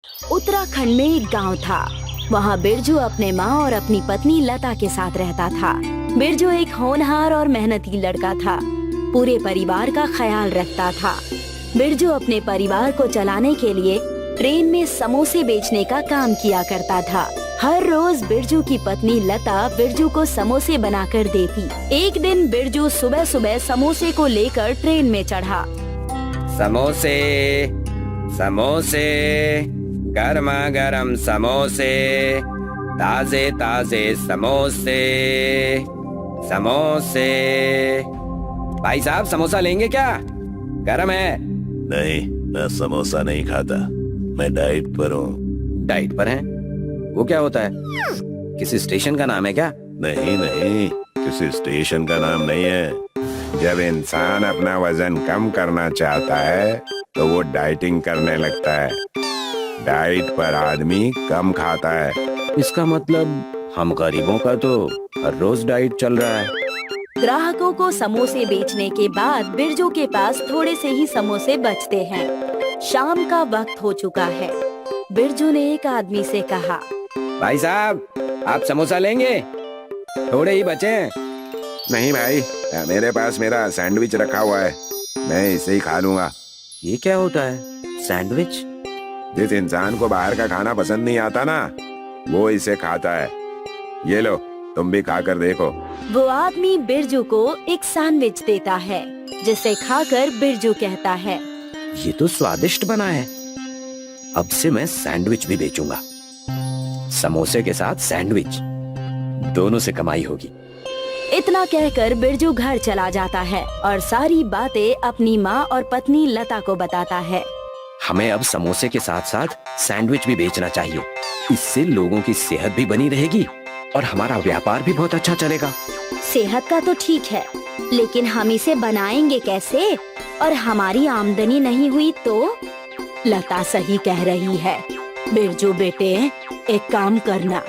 उत्तराखंड में एक गांव था। वहाँ बिरजू अपने माँ और अपनी पत्नी लता के साथ रहता था। बिरजू एक होनहार और मेहनती लड़का था। पूरे परिवार का ख्याल रखता था। बिरजू अपने परिवार को चलाने के लिए ट्रेन में समोसे बेचने का काम किया करता था। हर रोज बिरजू की पत्नी लता बिरजू को समोसे बनाकर देती। एक दिन बिरजू सुबह सुबह समोसे को लेकर ट्रेन में चढ़ा। समोसे समोसे, गर्मा गर्म समोसे, ताजे ताजे समोसे समोसे। भाई साहब समोसा लेंगे क्या? गरम है। नहीं, मैं समोसा नहीं खाता, मैं डाइट पर हूँ। डाइट पर हैं? वो क्या होता है? किसी स्टेशन का नाम है क्या? नहीं नहीं, किसी स्टेशन का नाम नहीं है। जब इंसान अपना वजन कम करना चाहता है तो वो डाइटिंग करने लगता है। डाइट पर आदमी कम खाता है। इसका मतलब हम गरीबों का तो हर रोज डाइट चल रहा है। ग्राहकों को समोसे बेचने के बाद बिरजू के पास थोड़े से ही समोसे बचते हैं। शाम का वक्त हो चुका है। बिरजू ने एक आदमी से कहा, भाई साहब आप समोसा लेंगे? थोड़े ही बचे हैं। नहीं भाई, मेरे पास मेरा सैंडविच रखा हुआ है, मैं इसे ही खा लूंगा। ये क्या होता है सैंडविच? जिस इंसान को बाहर का खाना पसंद नहीं आता ना, वो इसे खाता है। ये लो, तुम भी खाकर देखो। वो आदमी बिरजू को एक सैंडविच देता है, जिसे खाकर बिरजू कहता है, ये तो स्वादिष्ट बना है। अब से मैं सैंडविच भी बेचूंगा। समोसे के साथ सैंडविच, दोनों से कमाई होगी। इतना कहकर बिरजू घर चला जाता है और सारी बातें अपनी माँ और पत्नी लता को बताता है। हमें अब समोसे के साथ साथ सैंडविच भी बेचना चाहिए। इससे लोगों की सेहत भी बनी रहेगी और हमारा व्यापार भी बहुत अच्छा चलेगा। सेहत का तो ठीक है, लेकिन हम इसे बनाएंगे कैसे? और हमारी आमदनी नहीं हुई तो? लता सही कह रही है। बिरजू बेटे, एक काम करना,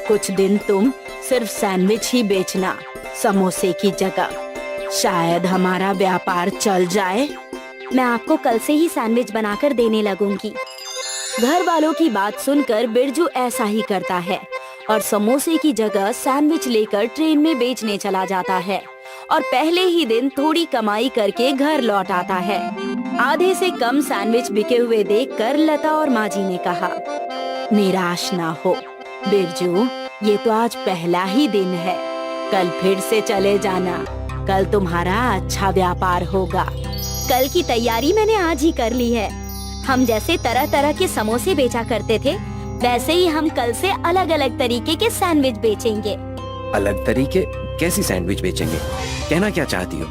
कुछ दिन तुम सिर्फ सैंडविच ही बेचना समोसे की जगह। शायद हमारा व्यापार चल जाए। मैं आपको कल से ही सैंडविच बनाकर देने लगूंगी। घर वालों की बात सुनकर बिरजू ऐसा ही करता है और समोसे की जगह सैंडविच लेकर ट्रेन में बेचने चला जाता है और पहले ही दिन थोड़ी कमाई करके घर लौट आता है। आधे से कम सैंडविच बिके हुए देखकर लता और माँ जी ने कहा, निराश ना हो बिरजू, ये तो आज पहला ही दिन है। कल फिर से चले जाना, कल तुम्हारा अच्छा व्यापार होगा। कल की तैयारी मैंने आज ही कर ली है। हम जैसे तरह तरह के समोसे बेचा करते थे, वैसे ही हम कल से अलग अलग तरीके के सैंडविच बेचेंगे। अलग तरीके? कैसी सैंडविच बेचेंगे? कहना क्या चाहती हो?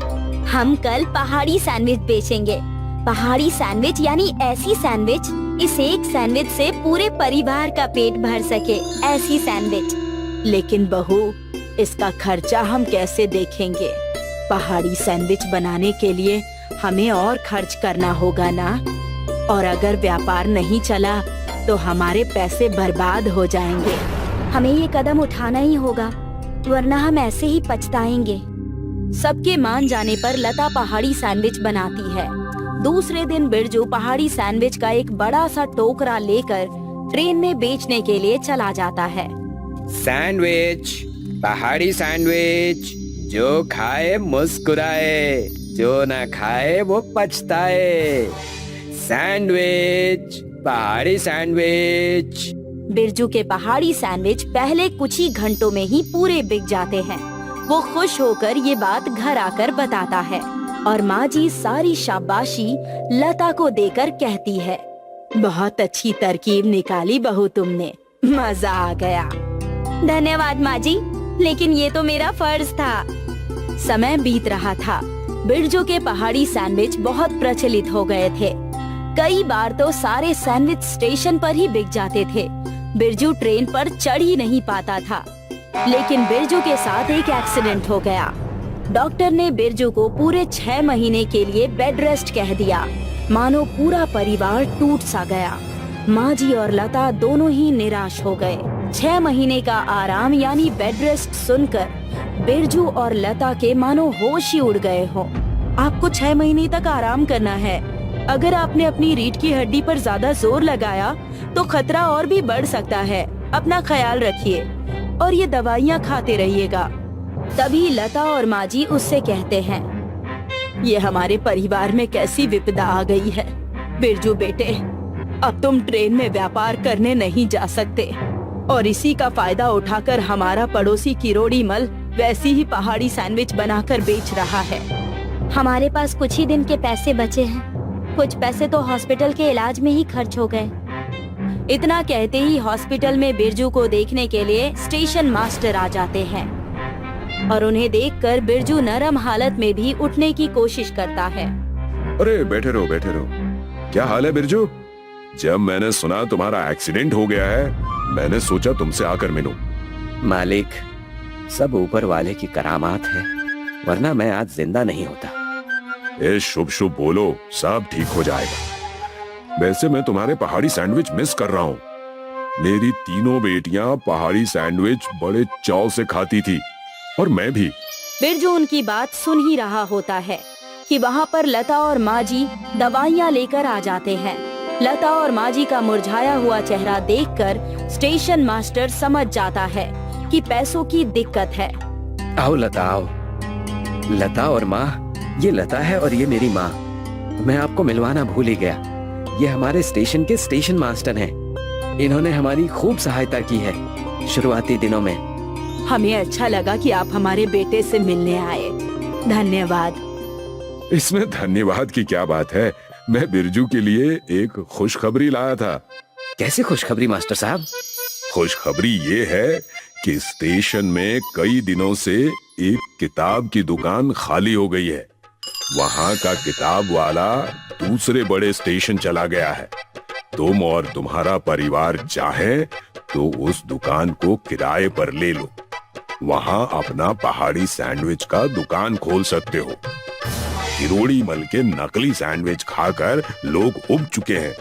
हम कल पहाड़ी सैंडविच बेचेंगे। पहाड़ी सैंडविच यानी ऐसी सैंडविच, इस एक सैंडविच से पूरे परिवार का पेट भर सके, ऐसी सैंडविच। लेकिन बहू, इसका खर्चा हम कैसे देखेंगे? पहाड़ी सैंडविच बनाने के लिए हमें और खर्च करना होगा ना, और अगर व्यापार नहीं चला तो हमारे पैसे बर्बाद हो जाएंगे। हमें ये कदम उठाना ही होगा, वरना हम ऐसे ही पछताएंगे। सबके मान जाने पर लता पहाड़ी सैंडविच बनाती है। दूसरे दिन बिरजू पहाड़ी सैंडविच का एक बड़ा सा टोकरा लेकर ट्रेन में बेचने के लिए चला जाता है। सैंडविच, पहाड़ी सैंडविच, जो खाए मुस्कुराए, जो ना खाए वो पछताए। सैंडविच, पहाड़ी सैंडविच। बिरजू के पहाड़ी सैंडविच पहले कुछ ही घंटों में ही पूरे बिक जाते हैं। वो खुश होकर ये बात घर आकर बताता है और माँ जी सारी शाबाशी लता को देकर कहती है, बहुत अच्छी तरकीब निकाली बहू तुमने, मजा आ गया। धन्यवाद माँ जी, लेकिन ये तो मेरा फर्ज था। समय बीत रहा था। बिरजू के पहाड़ी सैंडविच बहुत प्रचलित हो गए थे। कई बार तो सारे सैंडविच स्टेशन पर ही बिक जाते थे। बिरजू ट्रेन पर चढ़ ही नहीं पाता था। लेकिन बिरजू के साथ एक एक्सीडेंट हो गया। डॉक्टर ने बिरजू को पूरे 6 महीने के लिए बेड रेस्ट कह दिया। मानो पूरा परिवार टूट सा गया। माँ जी और लता दोनों ही निराश हो गए। 6 महीने का आराम यानी बेड रेस्ट सुनकर बिरजू और लता के मानो होश ही उड़ गए हो। आपको 6 महीने तक आराम करना है। अगर आपने अपनी रीढ़ की हड्डी पर ज्यादा जोर लगाया तो खतरा और भी बढ़ सकता है। अपना ख्याल रखिए और ये दवाइयाँ खाते रहिएगा। तभी लता और माजी उससे कहते हैं, ये हमारे परिवार में कैसी विपदा आ गई है। बिरजू बेटे, अब तुम ट्रेन में व्यापार करने नहीं जा सकते और इसी का फायदा उठाकर हमारा पड़ोसी किरोड़ी मल वैसी ही पहाड़ी सैंडविच बनाकर बेच रहा है। हमारे पास कुछ ही दिन के पैसे बचे हैं। कुछ पैसे तो हॉस्पिटल के इलाज में ही खर्च हो गए। इतना कहते ही हॉस्पिटल में बिरजू को देखने के लिए स्टेशन मास्टर आ जाते हैं और उन्हें देखकर बिरजू नरम हालत में भी उठने की कोशिश करता है। अरे बैठे रहो बैठे रहो। क्या हाल है बिरजू? जब मैंने सुना तुम्हारा एक्सीडेंट हो गया है, मैंने सोचा तुमसे आकर मिलूं। मालिक, सब ऊपर वाले की करामात है, वरना मैं आज जिंदा नहीं होता। ए शुभ शुभ बोलो, सब ठीक हो जाएगा। वैसे मैं तुम्हारे पहाड़ी सैंडविच मिस कर रहा हूँ। मेरी तीनों बेटियां पहाड़ी सैंडविच बड़े चाव से खाती थी और मैं भी। बिरजू उनकी बात सुन ही रहा होता है कि वहाँ पर लता और माजी दवाइयाँ लेकर आ जाते हैं। लता और माजी का मुरझाया हुआ चेहरा देखकर स्टेशन मास्टर समझ जाता है कि पैसों की दिक्कत है। आओ लता, आओ। लता और माँ, ये लता है और ये मेरी माँ। मैं आपको मिलवाना भूल ही गया। ये हमारे स्टेशन के स्टेशन मास्टर हैं। इन्होंने हमारी खूब सहायता की है शुरुआती दिनों में। हमें अच्छा लगा कि आप हमारे बेटे से मिलने आए। धन्यवाद। इसमें धन्यवाद की क्या बात है। मैं बिरजू के लिए एक खुशखबरी लाया था। कैसी खुशखबरी मास्टर साहब? खुशखबरी ये है कि स्टेशन में कई दिनों से एक किताब की दुकान खाली हो गई है। वहाँ का किताब वाला दूसरे बड़े स्टेशन चला गया है। तुम और तुम्हारा परिवार चाहे तो उस दुकान को किराए पर ले लो। वहाँ अपना पहाड़ी सैंडविच का दुकान खोल सकते हो। किरोड़ी मल के नकली सैंडविच खाकर लोग उब चुके हैं।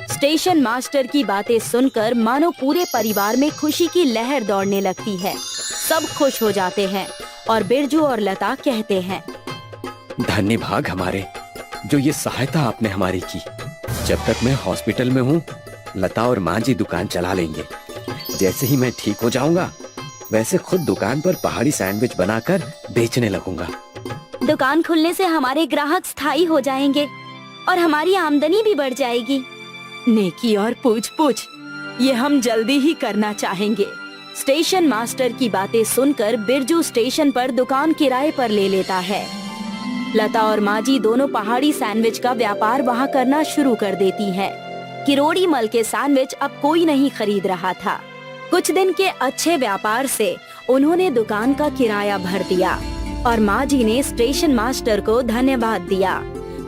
स्टेशन मास्टर की बातें सुनकर मानो पूरे परिवार में खुशी की लहर दौड़ने लगती है। सब खुश हो जाते हैं और बिरजू और लता कहते हैं, धन्य भाग हमारे, जो ये सहायता आपने हमारी की। जब तक मैं हॉस्पिटल में हूँ, लता और माँ जी दुकान चला लेंगे। जैसे ही मैं ठीक हो जाऊंगा, वैसे खुद दुकान पर पहाड़ी सैंडविच बनाकर बेचने लगूंगा। दुकान खुलने से हमारे ग्राहक स्थायी हो जाएंगे और हमारी आमदनी भी बढ़ जाएगी। नेकी और पूछ पूछ, ये हम जल्दी ही करना चाहेंगे। स्टेशन मास्टर की बातें सुनकर बिरजू स्टेशन पर दुकान किराए पर ले लेता है। लता और माजी दोनों पहाड़ी सैंडविच का व्यापार वहाँ करना शुरू कर देती हैं। किरोड़ी मल के सैंडविच अब कोई नहीं खरीद रहा था। कुछ दिन के अच्छे व्यापार से उन्होंने दुकान का किराया भर दिया और माजी ने स्टेशन मास्टर को धन्यवाद दिया।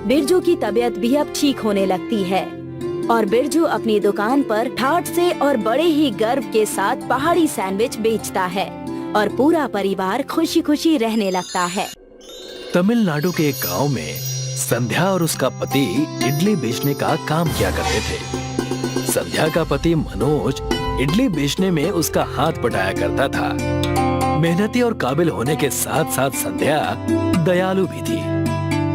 बिरजू की तबीयत भी अब ठीक होने लगती है और बिरजू अपनी दुकान पर ठाठ से और बड़े ही गर्व के साथ पहाड़ी सैंडविच बेचता है और पूरा परिवार खुशी खुशी रहने लगता है। तमिलनाडु के एक गांव में संध्या और उसका पति इडली बेचने का काम किया करते थे। संध्या का पति मनोज इडली बेचने में उसका हाथ बटाया करता था। मेहनती और काबिल होने के साथ साथ संध्या दयालु भी थी।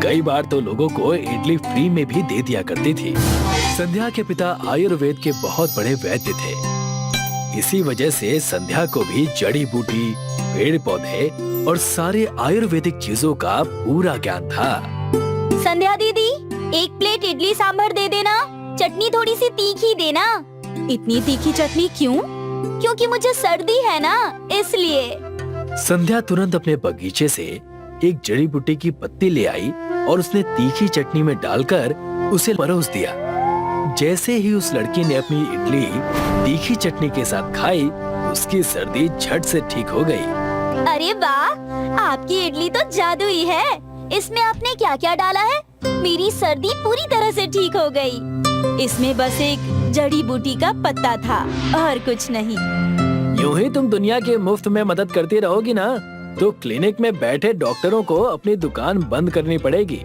कई बार तो लोगों को इडली फ्री में भी दे दिया करती थी। संध्या के पिता आयुर्वेद के बहुत बड़े वैद्य थे। इसी वजह से संध्या को भी जड़ी बूटी, पेड़ पौधे और सारे आयुर्वेदिक चीजों का पूरा ज्ञान था। संध्या दीदी, एक प्लेट इडली सांभर दे देना। चटनी थोड़ी सी तीखी देना। इतनी तीखी चटनी क्यों? क्योंकि मुझे सर्दी है ना, इसलिए। संध्या तुरंत अपने बगीचे से एक जड़ी बूटी की पत्ती ले आई और उसने तीखी चटनी में डालकर उसे परोस दिया। जैसे ही उस लड़की ने अपनी इडली तीखी चटनी के साथ खाई, उसकी सर्दी झट से ठीक हो गई। अरे वाह, आपकी इडली तो जादुई है। इसमें आपने क्या क्या डाला है? मेरी सर्दी पूरी तरह से ठीक हो गई। इसमें बस एक जड़ी बूटी का पत्ता था और कुछ नहीं। यूं ही तुम दुनिया के मुफ्त में मदद करती रहोगी ना, तो क्लिनिक में बैठे डॉक्टरों को अपनी दुकान बंद करनी पड़ेगी।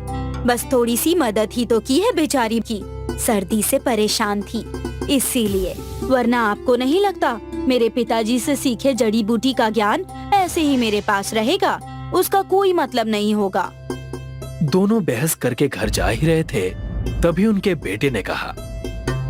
बस थोड़ी सी मदद ही तो की है बेचारी की। सर्दी से परेशान थी इसीलिए, वरना आपको नहीं लगता मेरे पिताजी से सीखे जड़ी बूटी का ज्ञान ऐसे ही मेरे पास रहेगा? उसका कोई मतलब नहीं होगा। दोनों बहस करके घर जा ही रहे थे, तभी उनके बेटे ने कहा,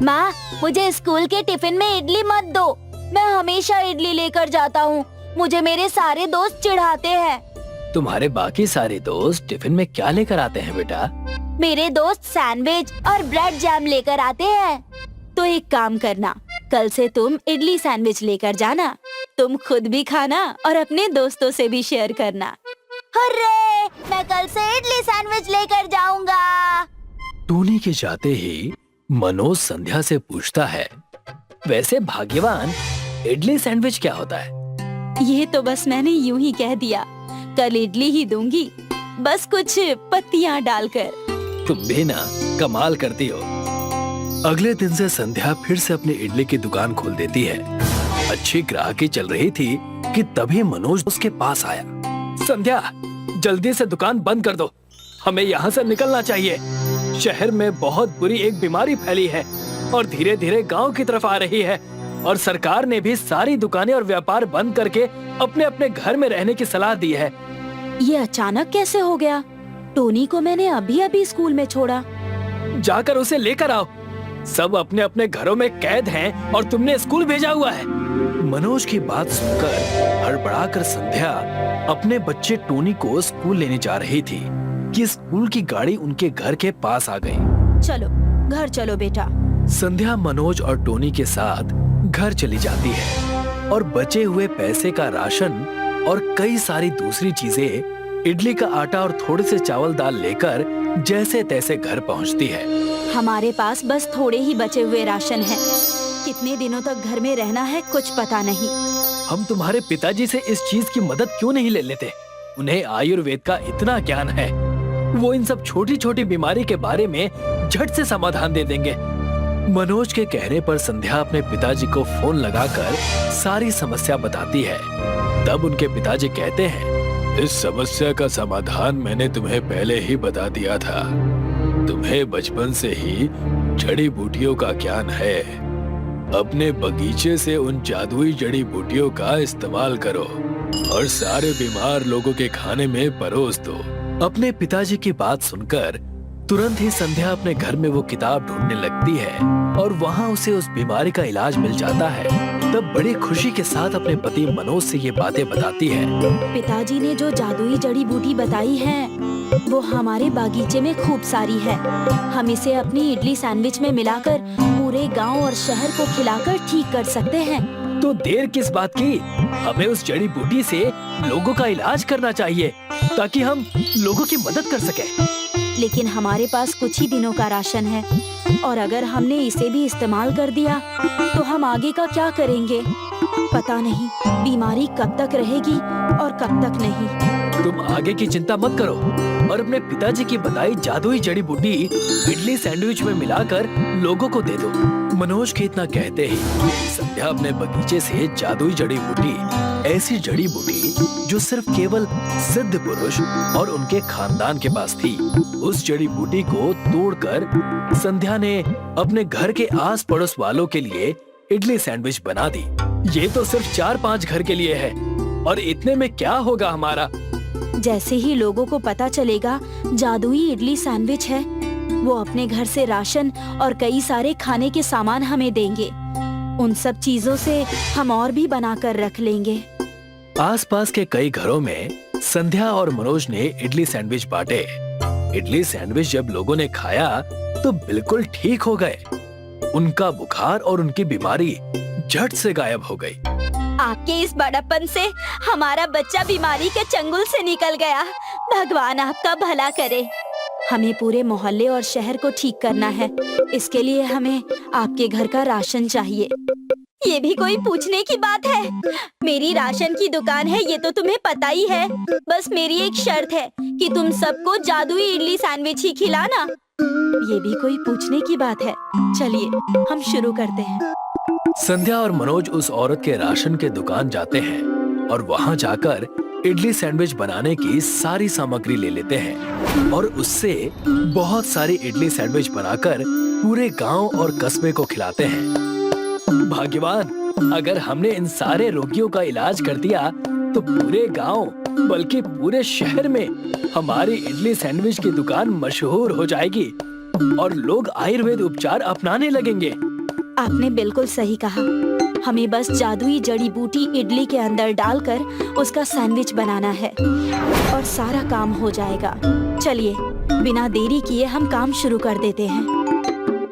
माँ, मुझे स्कूल के टिफिन में इडली मत दो। मैं हमेशा इडली लेकर जाता हूँ। मुझे मेरे सारे दोस्त चिढ़ाते हैं। तुम्हारे बाकी सारे दोस्त टिफिन में क्या लेकर आते हैं बेटा? मेरे दोस्त सैंडविच और ब्रेड जैम लेकर आते हैं। तो एक काम करना, कल से तुम इडली सैंडविच लेकर जाना। तुम खुद भी खाना और अपने दोस्तों से भी शेयर करना। हुर्रे! मैं कल से इडली सैंडविच लेकर जाऊंगा। टोनी के जाते ही मनोज संध्या से पूछता है, वैसे भाग्यवान, इडली सैंडविच क्या होता है? ये तो बस मैंने यूं ही कह दिया। कल इडली ही दूंगी, बस कुछ पत्तियां डालकर। तुम भी ना कमाल करती हो। अगले दिन से संध्या फिर से अपनी इडली की दुकान खोल देती है। अच्छी ग्राहकी चल रही थी कि तभी मनोज उसके पास आया। संध्या, जल्दी से दुकान बंद कर दो, हमें यहाँ से निकलना चाहिए। शहर में बहुत बुरी एक बीमारी फैली है और धीरे धीरे गांव की तरफ आ रही है, और सरकार ने भी सारी दुकानें और व्यापार बंद करके अपने अपने घर में रहने की सलाह दी है। ये अचानक कैसे हो गया? टोनी को मैंने अभी अभी स्कूल में छोड़ा। जाकर उसे लेकर आओ। सब अपने अपने घरों में कैद हैं और तुमने स्कूल भेजा हुआ है। मनोज की बात सुनकर हड़बड़ाकर संध्या अपने बच्चे टोनी को स्कूल लेने जा रही थी कि स्कूल की गाड़ी उनके घर के पास आ गई। चलो घर चलो बेटा। संध्या मनोज और टोनी के साथ घर चली जाती है और बचे हुए पैसे का राशन और कई सारी दूसरी चीजें, इडली का आटा और थोड़े से चावल दाल लेकर जैसे तैसे घर पहुंचती है। हमारे पास बस थोड़े ही बचे हुए राशन है। कितने दिनों तक घर में रहना है कुछ पता नहीं। हम तुम्हारे पिताजी से इस चीज की मदद क्यों नहीं ले लेते? उन्हें आयुर्वेद का इतना ज्ञान है, वो इन सब छोटी छोटी बीमारी के बारे में झट से समाधान दे देंगे। मनोज के कहने पर संध्या अपने पिताजी को फोन लगाकर सारी समस्या बताती है। तब उनके पिताजी कहते हैं, इस समस्या का समाधान मैंने तुम्हें पहले ही बता दिया था। तुम्हें बचपन से ही जड़ी बूटियों का ज्ञान है। अपने बगीचे से उन जादुई जड़ी बूटियों का इस्तेमाल करो और सारे बीमार लोगों के खाने में परोस दो। अपने पिताजी की बात सुनकर तुरंत ही संध्या अपने घर में वो किताब ढूंढने लगती है और वहाँ उसे उस बीमारी का इलाज मिल जाता है। तब बड़ी खुशी के साथ अपने पति मनोज से ये बातें बताती है। पिताजी ने जो जादुई जड़ी बूटी बताई है वो हमारे बागीचे में खूब सारी है। हम इसे अपनी इडली सैंडविच में मिलाकर पूरे गांव और शहर को खिलाकर ठीक कर सकते हैं। तो देर किस बात की? हमें उस जड़ी बूटी से लोगों का इलाज करना चाहिए ताकि हम लोगों की मदद कर सकें। लेकिन हमारे पास कुछ ही दिनों का राशन है और अगर हमने इसे भी इस्तेमाल कर दिया तो हम आगे का क्या करेंगे? पता नहीं बीमारी कब तक रहेगी और कब तक नहीं। तुम आगे की चिंता मत करो और अपने पिताजी की बताई जादुई जड़ी बूटी इडली सैंडविच में मिलाकर लोगों को दे दो। मनोज के इतना कहते ही संध्या अपने बगीचे से जादुई जड़ी बूटी, ऐसी जड़ी बूटी जो सिर्फ केवल सिद्ध पुरुष और उनके खानदान के पास थी, उस जड़ी बूटी को तोड़कर संध्या ने अपने घर के आस पड़ोस वालों के लिए इडली सैंडविच बना दी। ये तो सिर्फ 4-5 घर के लिए है और इतने में क्या होगा हमारा? जैसे ही लोगों को पता चलेगा जादुई इडली सैंडविच है, वो अपने घर से राशन और कई सारे खाने के सामान हमें देंगे। उन सब चीजों से हम और भी बनाकर रख लेंगे। आसपास के कई घरों में संध्या और मनोज ने इडली सैंडविच बांटे। इडली सैंडविच जब लोगों ने खाया तो बिल्कुल ठीक हो गए। उनका बुखार और उनकी बीमारी झट से गायब हो गई। आपके इस बड़प्पन से हमारा बच्चा बीमारी के चंगुल से निकल गया। भगवान आपका भला करे। हमें पूरे मोहल्ले और शहर को ठीक करना है। इसके लिए हमें आपके घर का राशन चाहिए। ये भी कोई पूछने की बात है? मेरी राशन की दुकान है, ये तो तुम्हें पता ही है। बस मेरी एक शर्त है कि तुम सबको जादुई इडली सैंडविच ही खिलाना। ये भी कोई पूछने की बात है? चलिए हम शुरू करते हैं। संध्या और मनोज उस औरत के राशन के दुकान जाते हैं और वहां जाकर इडली सैंडविच बनाने की सारी सामग्री ले लेते हैं और उससे बहुत सारी इडली सैंडविच बनाकर पूरे गांव और कस्बे को खिलाते हैं। भाग्यवान, अगर हमने इन सारे रोगियों का इलाज कर दिया तो पूरे गांव बल्कि पूरे शहर में हमारी इडली सैंडविच की दुकान मशहूर हो जाएगी और लोग आयुर्वेद उपचार अपनाने लगेंगे। आपने बिल्कुल सही कहा। हमें बस जादुई जड़ी बूटी इडली के अंदर डालकर उसका सैंडविच बनाना है और सारा काम हो जाएगा। चलिए बिना देरी किए हम काम शुरू कर देते हैं।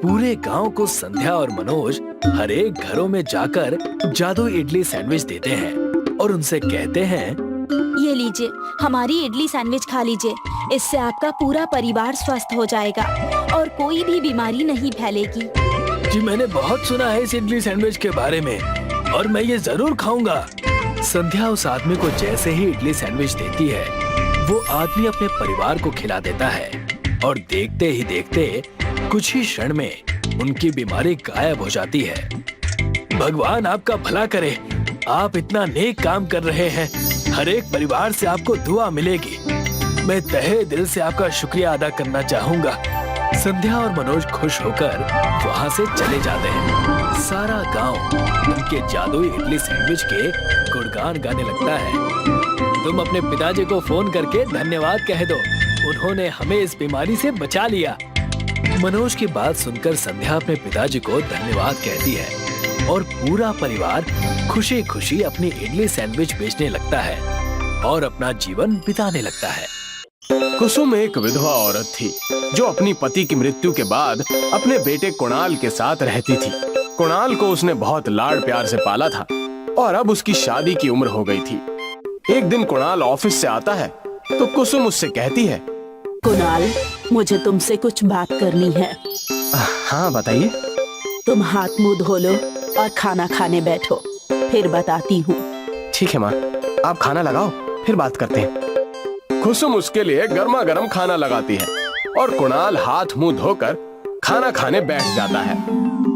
पूरे गांव को संध्या और मनोज हर एक घरों में जाकर जादुई इडली सैंडविच देते हैं और उनसे कहते हैं, ये लीजिए, हमारी इडली सैंडविच खा लीजिए। इससे आपका पूरा परिवार स्वस्थ हो जाएगा और कोई भी बीमारी नहीं फैलेगी। जी मैंने बहुत सुना है इस इडली सैंडविच के बारे में और मैं ये जरूर खाऊंगा। संध्या उस आदमी को जैसे ही इडली सैंडविच देती है, वो आदमी अपने परिवार को खिला देता है और देखते ही देखते कुछ ही क्षण में उनकी बीमारी गायब हो जाती है। भगवान आपका भला करे, आप इतना नेक काम कर रहे हैं। हर एक परिवार से आपको दुआ मिलेगी। मैं तहे दिल से आपका शुक्रिया अदा करना चाहूंगा। संध्या और मनोज खुश होकर वहाँ से चले जाते हैं। सारा गांव उनके जादुई इडली सैंडविच के गुणगान गाने लगता है। तुम अपने पिताजी को फोन करके धन्यवाद कह दो, उन्होंने हमें इस बीमारी से बचा लिया। मनोज की बात सुनकर संध्या अपने पिताजी को धन्यवाद कहती है और पूरा परिवार खुशी खुशी अपनी इडली सैंडविच बेचने लगता है और अपना जीवन बिताने लगता है। कुसुम एक विधवा औरत थी जो अपनी पति की मृत्यु के बाद अपने बेटे कुणाल के साथ रहती थी। कुणाल को उसने बहुत लाड प्यार से पाला था और अब उसकी शादी की उम्र हो गई थी। एक दिन कुणाल ऑफिस से आता है तो कुसुम उससे कहती है, कुणाल, मुझे तुमसे कुछ बात करनी है। हाँ बताइए। तुम हाथ मुंह धो लो और खाना खाने बैठो, फिर बताती हूँ। ठीक है माँ, आप खाना लगाओ फिर बात करते हैं। कुसुम उसके लिए गर्मा गर्म खाना लगाती है और कुणाल हाथ मुंह धोकर खाना खाने बैठ जाता है।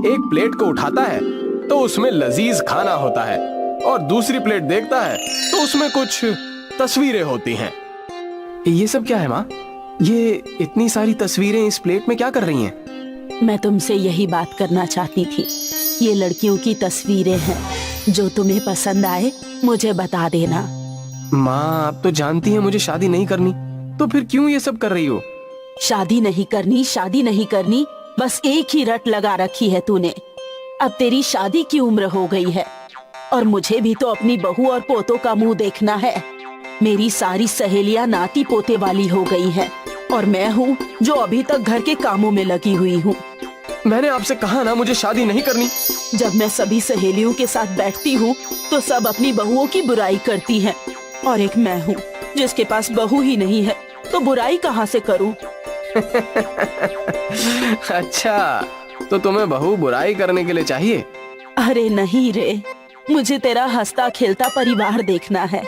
एक प्लेट को उठाता है तो उसमें लजीज खाना होता है और दूसरी प्लेट देखता है तो उसमें कुछ तस्वीरें होती हैं। ये सब क्या है माँ? ये इतनी सारी तस्वीरें इस प्लेट में क्या कर रही हैं? मैं तुमसे यही बात करना चाहती थी। ये लड़कियों की तस्वीरें हैं, जो तुम्हें पसंद आए मुझे बता देना। माँ आप तो जानती हैं मुझे शादी नहीं करनी, तो फिर क्यों ये सब कर रही हो? शादी नहीं करनी, शादी नहीं करनी, बस एक ही रट लगा रखी है तूने। अब तेरी शादी की उम्र हो गई है और मुझे भी तो अपनी बहू और पोतों का मुंह देखना है। मेरी सारी सहेलियां नाती पोते वाली हो गई हैं और मैं हूँ जो अभी तक घर के कामों में लगी हुई हूँ। मैंने आपसे कहा ना मुझे शादी नहीं करनी। जब मैं सभी सहेलियों के साथ बैठती हूँ तो सब अपनी बहुओं की बुराई करती हैं और एक मैं हूँ जिसके पास बहू ही नहीं है, तो बुराई कहाँ से करूँ? अच्छा, तो तुम्हें बहू बुराई करने के लिए चाहिए? अरे नहीं रे, मुझे तेरा हंसता खेलता परिवार देखना है।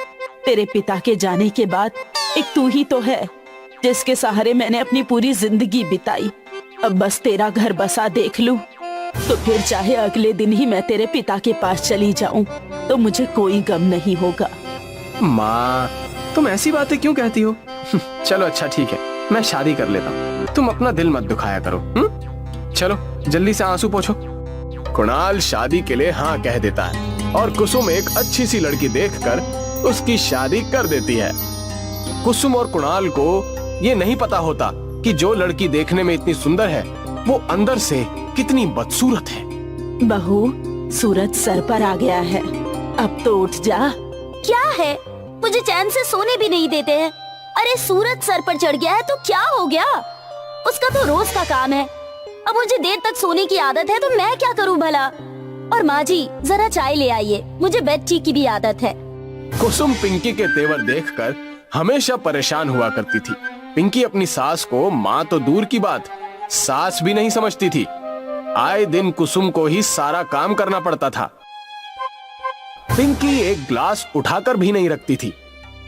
तेरे पिता के जाने के बाद एक तू ही तो है जिसके सहारे मैंने अपनी पूरी जिंदगी बिताई। अब बस तेरा घर बसा देख लूं तो फिर चाहे अगले दिन ही मैं तेरे पिता के पास चली जाऊं तो मुझे कोई गम नहीं होगा। माँ तुम ऐसी बातें क्यों कहती हो? चलो अच्छा ठीक है, मैं शादी कर लेता हूँ, तुम अपना दिल मत दुखाया करो। चलो जल्दी से आंसू पोंछो। कुणाल शादी के लिए हाँ कह देता है और कुसुम एक अच्छी सी लड़की देखकर उसकी शादी कर देती है। कुसुम और कुणाल को ये नहीं पता होता कि जो लड़की देखने में इतनी सुंदर है वो अंदर से कितनी बदसूरत है। बहू, सूरज सर पर आ गया है, अब तो उठ जा। क्या है, मुझे चैन से सोने भी नहीं देते हैं। अरे सूरज सर पर चढ़ गया है तो क्या हो गया? उसका तो रोज का काम है। अब मुझे देर तक सोने की आदत है तो मैं क्या करूं भला? और माँ जी जरा चाय ले आइए, मुझे बेड टी की भी आदत है। कुसुम पिंकी के तेवर देखकर हमेशा परेशान हुआ करती थी। पिंकी अपनी सास को माँ तो दूर की बात, सास भी नहीं समझती थी। आए दिन कुसुम को ही सारा काम करना पड़ता था। पिंकी एक ग्लास उठाकर भी नहीं रखती थी।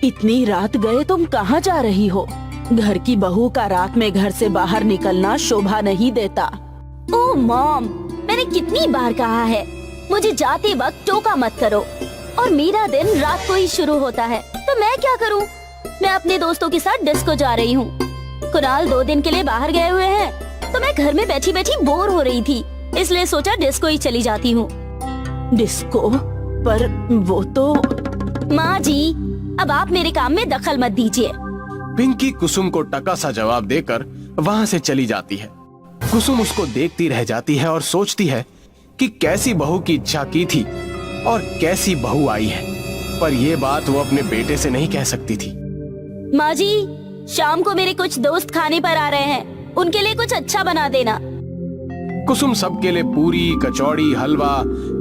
इतनी रात गए तुम कहाँ जा रही हो? घर की बहू का रात में घर से बाहर निकलना शोभा नहीं देता। ओह मॉम, मैंने कितनी बार कहा है मुझे जाते वक्त टोका मत करो। और मेरा दिन रात को ही शुरू होता है तो मैं क्या करूं? मैं अपने दोस्तों के साथ डिस्को जा रही हूँ। कुणाल 2 दिन के लिए बाहर गए हुए हैं तो मैं घर में बैठी बैठी बोर हो रही थी, इसलिए सोचा डिस्को ही चली जाती हूँ। डिस्को? पर वो तो। माँ जी अब आप मेरे काम में दखल मत दीजिए। पिंकी कुसुम को टका सा जवाब देकर वहाँ से चली जाती है। कुसुम उसको देखती रह जाती है और सोचती है कि कैसी बहू की इच्छा की थी और कैसी बहू आई है, पर यह बात वो अपने बेटे से नहीं कह सकती थी। माँ जी, शाम को मेरे कुछ दोस्त खाने पर आ रहे हैं, उनके लिए कुछ अच्छा बना देना। कुसुम सबके लिए पूरी, कचौड़ी, हलवा,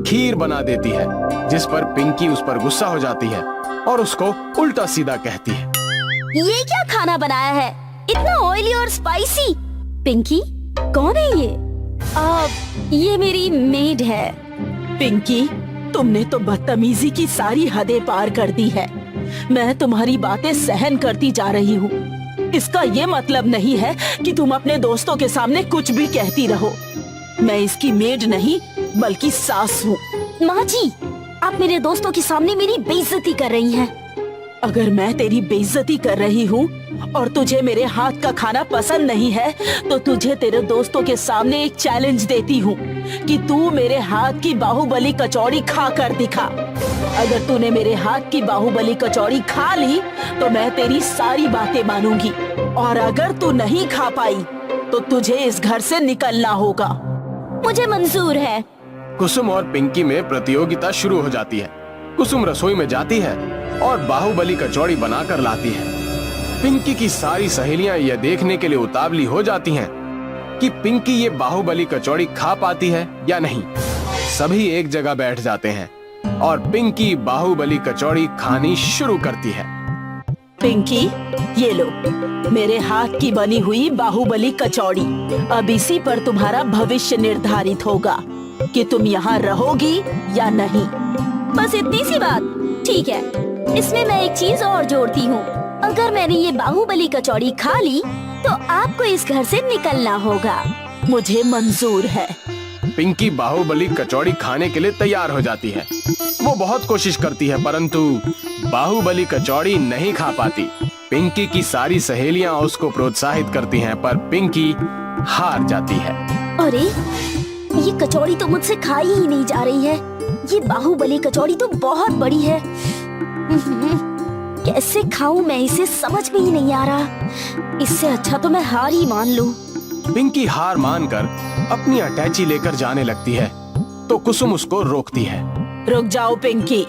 खीर बना देती है, जिस पर पिंकी उस पर गुस्सा हो जाती है और उसको उल्टा सीधा कहती है। ये क्या खाना बनाया है, इतना ऑयली और स्पाइसी। पिंकी, कौन है ये? ये मेरी मेड है। पिंकी, तुमने तो बदतमीजी की सारी हदें पार कर दी है। मैं तुम्हारी बातें सहन करती जा रही हूँ। इसका ये मतलब नहीं है कि तुम अपने दोस्तों के सामने कुछ भी कहती रहो। मैं इसकी मेड नहीं बल्कि सास हूँ। माँ जी, आप मेरे दोस्तों के सामने मेरी बेइज्जती कर रही हैं। अगर मैं तेरी बेइज्जती कर रही हूँ और तुझे मेरे हाथ का खाना पसंद नहीं है, तो तुझे तेरे दोस्तों के सामने एक चैलेंज देती हूँ कि तू मेरे हाथ की बाहुबली कचौड़ी खा कर दिखा। अगर तूने मेरे हाथ की बाहुबली कचौड़ी खा ली तो मैं तेरी सारी बातें मानूंगी, और अगर तू नहीं खा पाई तो तुझे इस घर से निकलना होगा। मुझे मंजूर है। कुसुम और पिंकी में प्रतियोगिता शुरू हो जाती है। कुसुम रसोई में जाती है और बाहुबली कचौड़ी बनाकर लाती है। पिंकी की सारी सहेलियां यह देखने के लिए उतावली हो जाती हैं कि पिंकी ये बाहुबली कचौड़ी खा पाती है या नहीं। सभी एक जगह बैठ जाते हैं और पिंकी बाहुबली कचौड़ी खानी शुरू करती है। पिंकी, ये लो मेरे हाथ की बनी हुई बाहुबली कचौड़ी। अब इसी पर तुम्हारा भविष्य निर्धारित होगा कि तुम यहाँ रहोगी या नहीं। बस इतनी सी बात? ठीक है, इसमें मैं एक चीज और जोड़ती हूँ। अगर मैंने ये बाहुबली कचौड़ी खा ली तो आपको इस घर से निकलना होगा। मुझे मंजूर है। पिंकी बाहुबली कचौड़ी खाने के लिए तैयार हो जाती है। वो बहुत कोशिश करती है, परंतु बाहुबली कचौड़ी नहीं खा पाती। पिंकी की सारी सहेलियां उसको प्रोत्साहित करती हैं, पर पिंकी हार जाती है। अरे, ये कचौड़ी तो मुझसे खाई ही नहीं जा रही है। ये बाहुबली कचौड़ी तो बहुत बड़ी है। कैसे खाऊं मैं इसे, समझ में ही नहीं आ रहा। इससे अच्छा तो मैं हार ही मान लूं। पिंकी हार मानकर अपनी अटैची लेकर जाने लगती है, तो कुसुम उसको रोकती है। रुक जाओ पिंकी,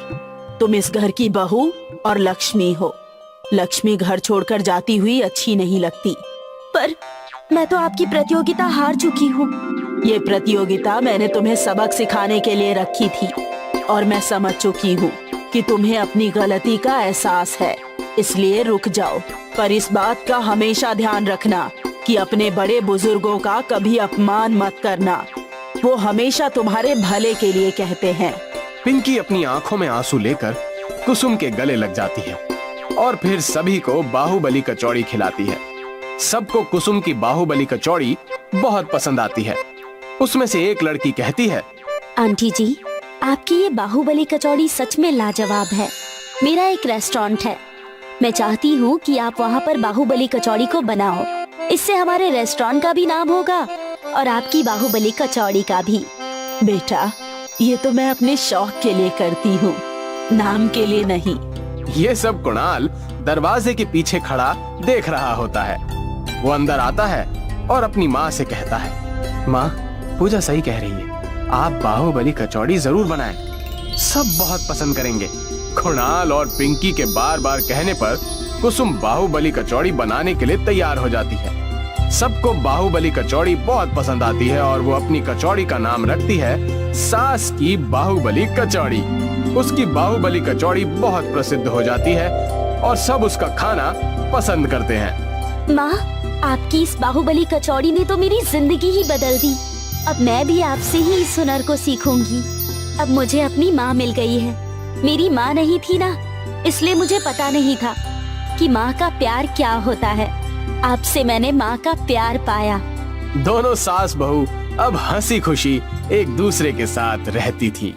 तुम इस घर की बहू और लक्ष्मी हो। लक्ष्मी घर छोड़कर जाती हुई अच्छी नहीं लगती। पर मैं तो आपकी प्रतियोगिता हार चुकी हूँ। ये प्रतियोगिता मैंने तुम्हें सबक सिखाने के लिए रखी थी, और मैं समझ चुकी हूँ कि तुम्हें अपनी गलती का एहसास है, इसलिए रुक जाओ। पर इस बात का हमेशा ध्यान रखना कि अपने बड़े बुजुर्गों का कभी अपमान मत करना। वो हमेशा तुम्हारे भले के लिए कहते हैं। पिंकी अपनी आंखों में आंसू लेकर कुसुम के गले लग जाती है और फिर सभी को बाहुबली कचौड़ी खिलाती है। सबको कुसुम की बाहुबली कचौड़ी बहुत पसंद आती है। उसमें से एक लड़की कहती है, आंटी जी, आपकी ये बाहुबली कचौड़ी सच में लाजवाब है। मेरा एक रेस्टोरेंट है, मैं चाहती हूँ कि आप वहाँ पर बाहुबली कचौड़ी को बनाओ। इससे हमारे रेस्टोरेंट का भी नाम होगा और आपकी बाहुबली कचौड़ी का भी। बेटा, ये तो मैं अपने शौक के लिए करती हूँ, नाम के लिए नहीं। ये सब कुणाल दरवाजे के पीछे खड़ा देख रहा होता है। वो अंदर आता है और अपनी माँ से कहता है, माँ, पूजा सही कह रही है, आप बाहुबली कचौड़ी जरूर बनाएं, सब बहुत पसंद करेंगे। कुणाल और पिंकी के बार बार कहने पर कुसुम बाहुबली कचौड़ी बनाने के लिए तैयार हो जाती है। सबको बाहुबली कचौड़ी बहुत पसंद आती है और वो अपनी कचौड़ी का नाम रखती है सास की बाहुबली कचौड़ी। उसकी बाहुबली कचौड़ी बहुत प्रसिद्ध हो जाती है और सब उसका खाना पसंद करते हैं। माँ, आपकी इस बाहुबली कचौड़ी ने तो मेरी जिंदगी ही बदल दी। अब मैं भी आपसे ही इस हुनर को सीखूंगी। अब मुझे अपनी माँ मिल गई है। मेरी माँ नहीं थी ना, इसलिए मुझे पता नहीं था कि माँ का प्यार क्या होता है। आपसे मैंने माँ का प्यार पाया। दोनों सास बहू अब हंसी खुशी एक दूसरे के साथ रहती थी।